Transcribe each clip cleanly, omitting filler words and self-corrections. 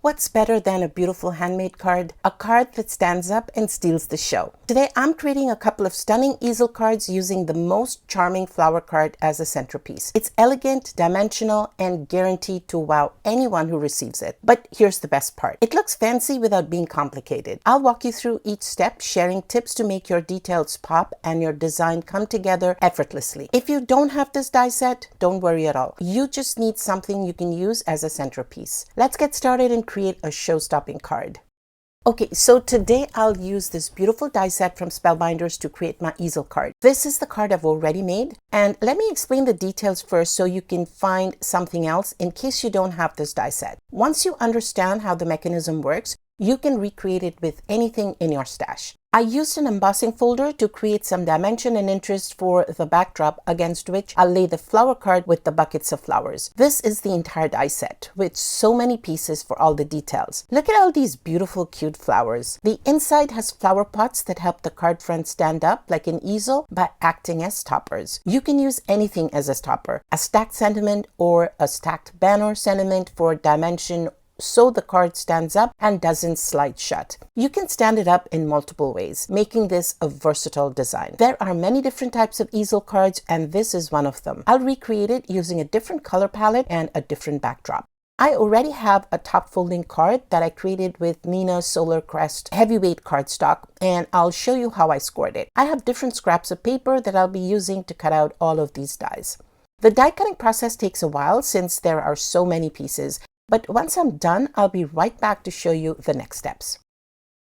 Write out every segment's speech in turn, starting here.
What's better than a beautiful handmade card? A card that stands up and steals the show. Today, I'm creating a couple of stunning easel cards using the most charming flower card as a centerpiece. It's elegant, dimensional, and guaranteed to wow anyone who receives it. But here's the best part. It looks fancy without being complicated. I'll walk you through each step, sharing tips to make your details pop and your design come together effortlessly. If you don't have this die set, don't worry at all. You just need something you can use as a centerpiece. Let's get started and create a show-stopping card. Okay, so today I'll use this beautiful die set from Spellbinders to create my easel card. This is the card I've already made, and let me explain the details first so you can find something else in case you don't have this die set. Once you understand how the mechanism works, you can recreate it with anything in your stash. I used an embossing folder to create some dimension and interest for the backdrop against which I'll lay the flower card with the buckets of flowers. This is the entire die set with so many pieces for all the details. Look at all these beautiful, cute flowers. The inside has flower pots that help the card front stand up like an easel by acting as stoppers. You can use anything as a stopper, a stacked sentiment or a stacked banner sentiment for dimension so the card stands up and doesn't slide shut. You can stand it up in multiple ways, making this a versatile design. There are many different types of easel cards, and this is one of them. I'll recreate it using a different color palette and a different backdrop. I already have a top folding card that I created with Nina's Solar Crest heavyweight cardstock, and I'll show you how I scored it. I have different scraps of paper that I'll be using to cut out all of these dies. The die cutting process takes a while since there are so many pieces, but once I'm done, I'll be right back to show you the next steps.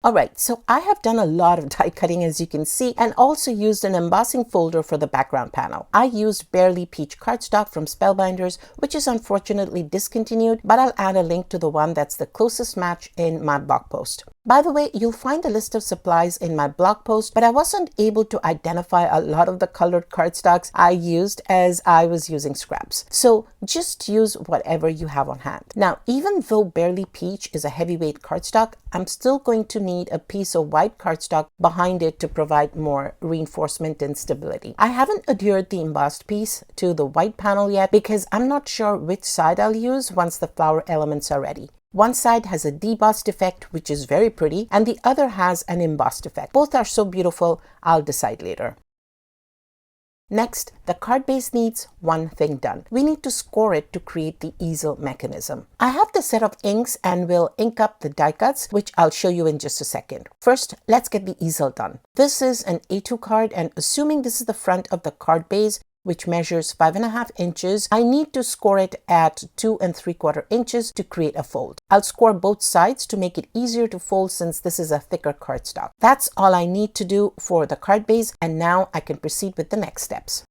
Alright, so I have done a lot of die cutting as you can see, and also used an embossing folder for the background panel. I used Barely Peach cardstock from Spellbinders, which is unfortunately discontinued, but I'll add a link to the one that's the closest match in my blog post. By the way, you'll find a list of supplies in my blog post, but I wasn't able to identify a lot of the colored cardstocks I used as I was using scraps. So just use whatever you have on hand. Now, even though Barely Peach is a heavyweight cardstock, I'm still going to need a piece of white cardstock behind it to provide more reinforcement and stability. I haven't adhered the embossed piece to the white panel yet because I'm not sure which side I'll use once the flower elements are ready. One side has a debossed effect, which is very pretty, and the other has an embossed effect. Both are so beautiful, I'll decide later. Next, the card base needs one thing done. We need to score it to create the easel mechanism. I have the set of inks and will ink up the die cuts, which I'll show you in just a second. First, let's get the easel done. This is an A2 card, and assuming this is the front of the card base, which measures 5.5 inches, I need to score it at 2 3/4 inches to create a fold. I'll score both sides to make it easier to fold since this is a thicker cardstock. That's all I need to do for the card base, and now I can proceed with the next steps.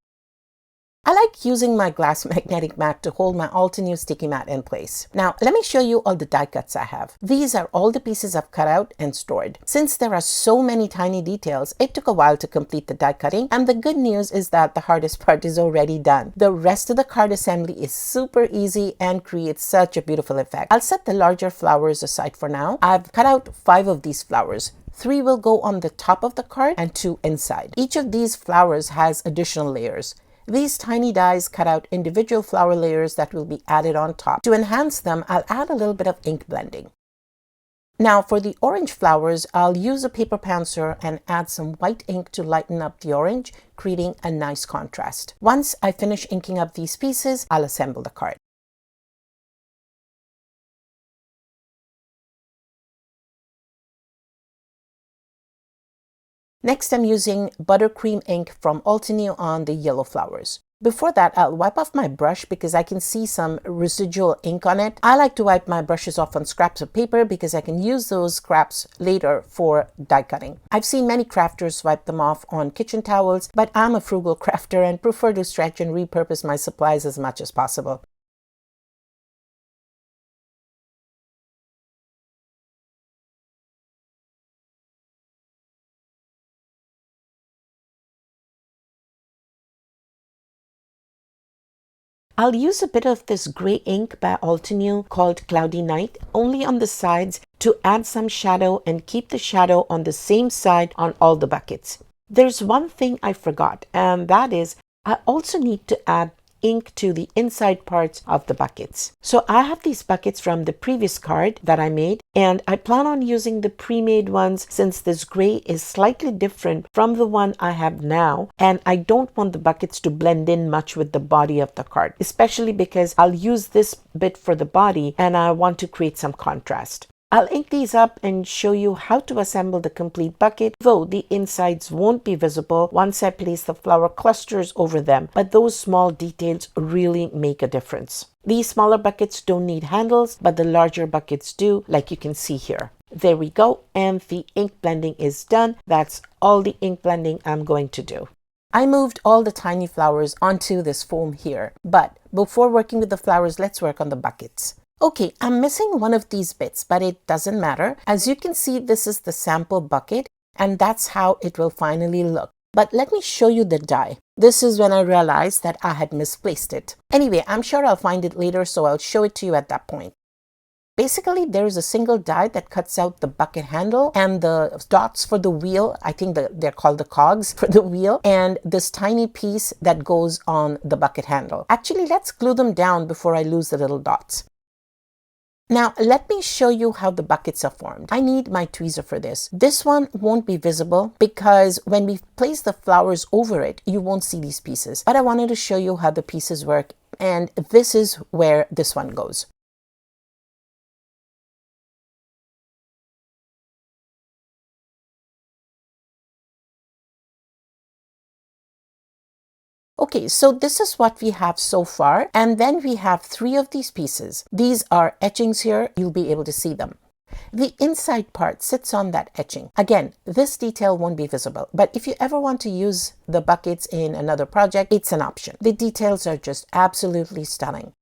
I like using my glass magnetic mat to hold my Altenew sticky mat in place. Now, let me show you all the die cuts I have. These are all the pieces I've cut out and stored. Since there are so many tiny details, it took a while to complete the die cutting, and the good news is that the hardest part is already done. The rest of the card assembly is super easy and creates such a beautiful effect. I'll set the larger flowers aside for now. I've cut out 5 of these flowers. 3 will go on the top of the card and 2 inside. Each of these flowers has additional layers. These tiny dies cut out individual flower layers that will be added on top. To enhance them, I'll add a little bit of ink blending. Now for the orange flowers, I'll use a paper pencil and add some white ink to lighten up the orange, creating a nice contrast. Once I finish inking up these pieces, I'll assemble the card. Next, I'm using buttercream ink from Altenew on the yellow flowers. Before that, I'll wipe off my brush because I can see some residual ink on it. I like to wipe my brushes off on scraps of paper because I can use those scraps later for die cutting. I've seen many crafters wipe them off on kitchen towels, but I'm a frugal crafter and prefer to stretch and repurpose my supplies as much as possible. I'll use a bit of this gray ink by Altenew called Cloudy Night only on the sides to add some shadow and keep the shadow on the same side on all the buckets. There's one thing I forgot, and that is I also need to add ink to the inside parts of the buckets. So I have these buckets from the previous card that I made, and I plan on using the pre-made ones since this gray is slightly different from the one I have now, and I don't want the buckets to blend in much with the body of the card, especially because I'll use this bit for the body and I want to create some contrast. I'll ink these up and show you how to assemble the complete bucket, though the insides won't be visible once I place the flower clusters over them, but those small details really make a difference. These smaller buckets don't need handles, but the larger buckets do, like you can see here. There we go, and the ink blending is done. That's all the ink blending I'm going to do. I moved all the tiny flowers onto this foam here, but before working with the flowers, let's work on the buckets. Okay, I'm missing one of these bits, but it doesn't matter. As you can see, this is the sample bucket, and that's how it will finally look. But let me show you the die. This is when I realized that I had misplaced it. Anyway, I'm sure I'll find it later, so I'll show it to you at that point. Basically, there is a single die that cuts out the bucket handle and the dots for the wheel. I think they're called the cogs for the wheel, and this tiny piece that goes on the bucket handle. Actually, let's glue them down before I lose the little dots. Now, let me show you how the buckets are formed. I need my tweezer for this. This one won't be visible because when we place the flowers over it, you won't see these pieces. But I wanted to show you how the pieces work, and this is where this one goes. Okay, so this is what we have so far, and then we have 3 of these pieces. These are etchings here. You'll be able to see them. The inside part sits on that etching. Again, this detail won't be visible, but if you ever want to use the buckets in another project, it's an option. The details are just absolutely stunning.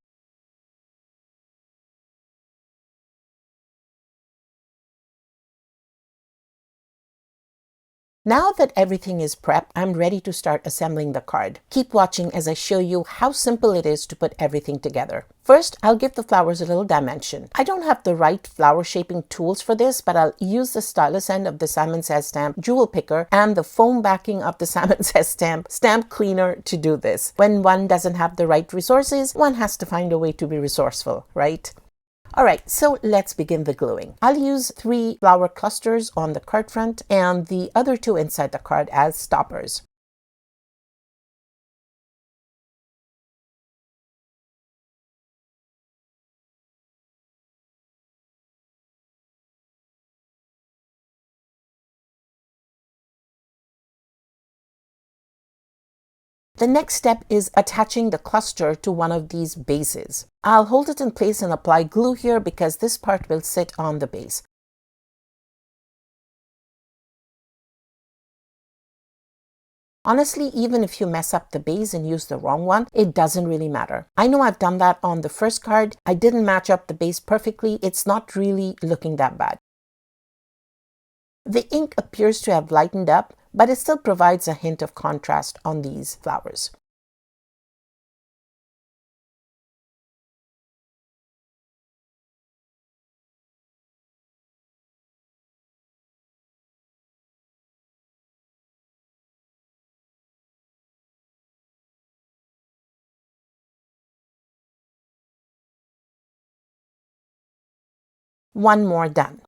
Now that everything is prepped, I'm ready to start assembling the card. Keep watching as I show you how simple it is to put everything together. First, I'll give the flowers a little dimension. I don't have the right flower shaping tools for this, but I'll use the stylus end of the Simon Says stamp jewel picker and the foam backing of the Simon Says stamp cleaner to do this. When one doesn't have the right resources, one has to find a way to be resourceful, right? Alright, so let's begin the gluing. I'll use 3 flower clusters on the card front and the other 2 inside the card as stoppers. The next step is attaching the cluster to one of these bases. I'll hold it in place and apply glue here because this part will sit on the base. Honestly, even if you mess up the base and use the wrong one, it doesn't really matter. I know I've done that on the first card. I didn't match up the base perfectly. It's not really looking that bad. The ink appears to have lightened up, but it still provides a hint of contrast on these flowers. One more done.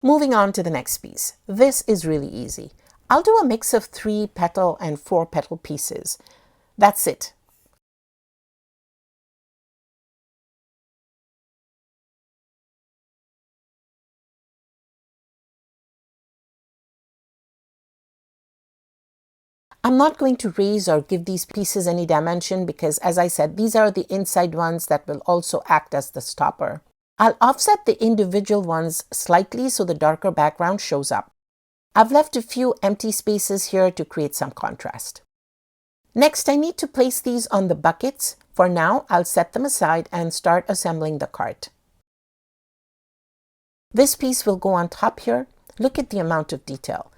Moving on to the next piece. This is really easy. I'll do a mix of 3 petal and 4 petal pieces. That's it. I'm not going to raise or give these pieces any dimension because, as I said, these are the inside ones that will also act as the stopper. I'll offset the individual ones slightly so the darker background shows up. I've left a few empty spaces here to create some contrast. Next, I need to place these on the buckets. For now, I'll set them aside and start assembling the cart. This piece will go on top here. Look at the amount of detail.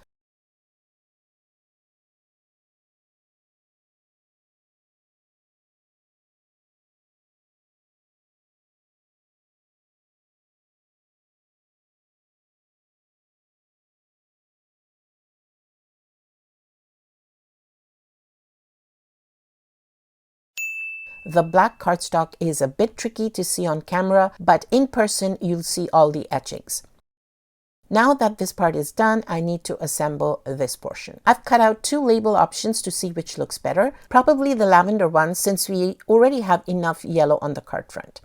The black cardstock is a bit tricky to see on camera, but in person you'll see all the etchings. Now that this part is done, I need to assemble this portion. I've cut out 2 label options to see which looks better, probably the lavender one since we already have enough yellow on the card front.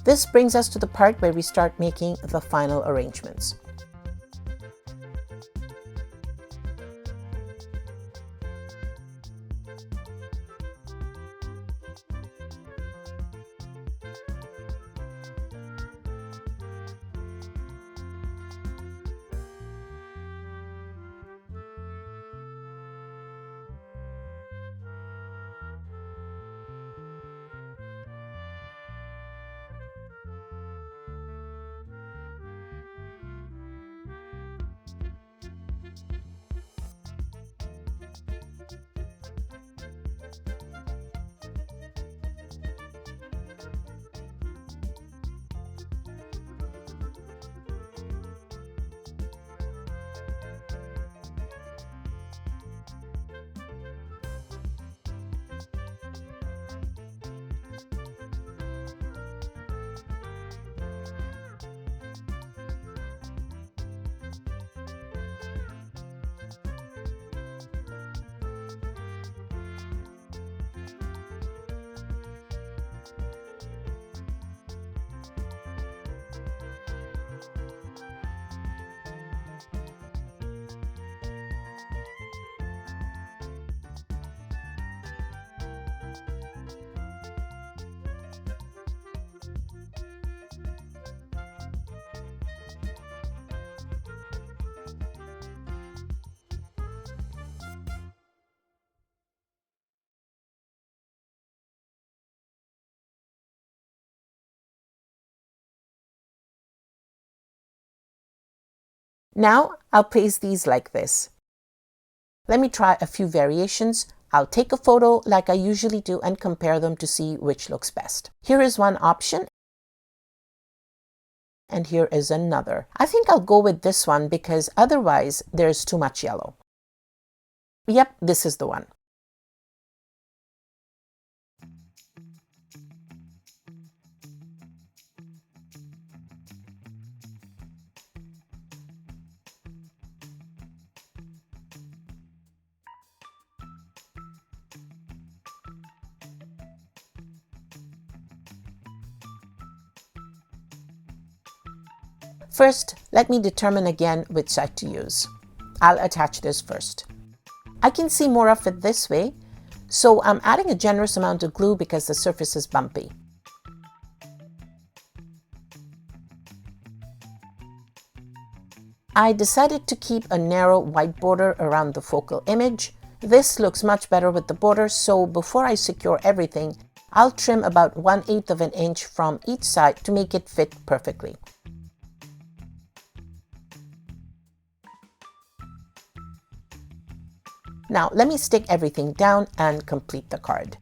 This brings us to the part where we start making the final arrangements. Now I'll place these like this. Let me try a few variations. I'll take a photo like I usually do and compare them to see which looks best. Here is one option, and here is another. I think I'll go with this one because otherwise there's too much yellow. Yep, this is the one. First, let me determine again which side to use. I'll attach this first. I can see more of it this way, so I'm adding a generous amount of glue because the surface is bumpy. I decided to keep a narrow white border around the focal image. This looks much better with the border, so before I secure everything, I'll trim about 1/8 of an inch from each side to make it fit perfectly. Now let me stick everything down and complete the card.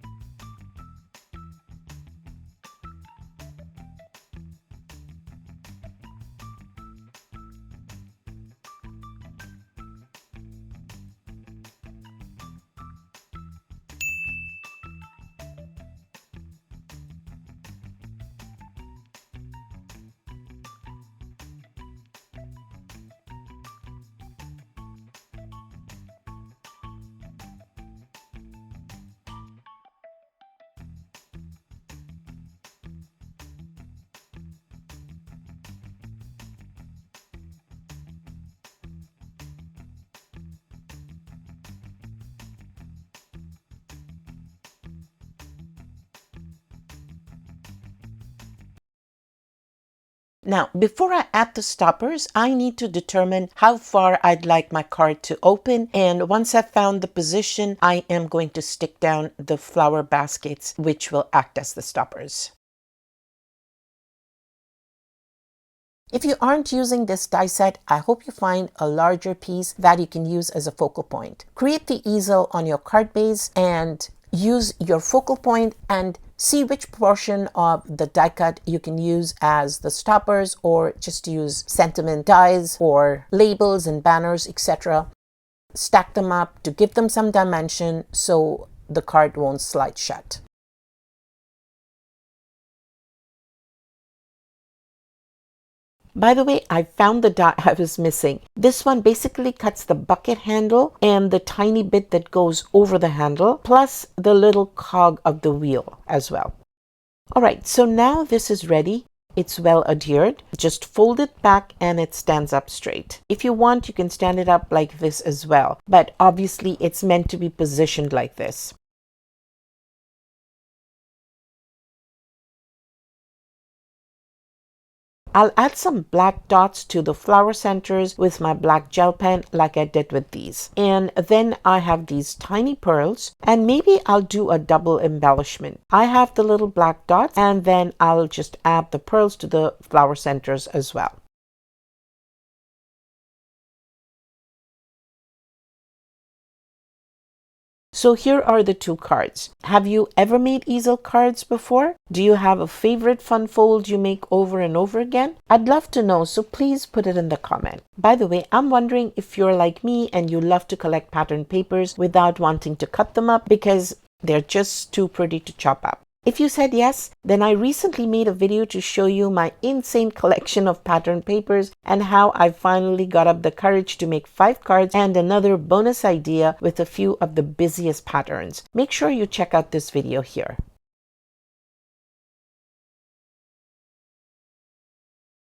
Now, before I add the stoppers, I need to determine how far I'd like my card to open. And once I've found the position, I am going to stick down the flower baskets, which will act as the stoppers. If you aren't using this die set, I hope you find a larger piece that you can use as a focal point. Create the easel on your card base and use your focal point and see which portion of the die cut you can use as the stoppers, or just use sentiment dies or labels and banners, etc. Stack them up to give them some dimension so the card won't slide shut. By the way, I found the die I was missing. This one basically cuts the bucket handle and the tiny bit that goes over the handle, plus the little cog of the wheel as well. Alright, so now this is ready. It's well adhered. Just fold it back and it stands up straight. If you want, you can stand it up like this as well, but obviously it's meant to be positioned like this. I'll add some black dots to the flower centers with my black gel pen like I did with these. And then I have these tiny pearls, and maybe I'll do a double embellishment. I have the little black dots, and then I'll just add the pearls to the flower centers as well. So here are the two cards. Have you ever made easel cards before? Do you have a favorite fun fold you make over and over again? I'd love to know, so please put it in the comment. By the way, I'm wondering if you're like me and you love to collect pattern papers without wanting to cut them up because they're just too pretty to chop up. If you said yes, then I recently made a video to show you my insane collection of pattern papers and how I finally got up the courage to make 5 cards and another bonus idea with a few of the busiest patterns. Make sure you check out this video here.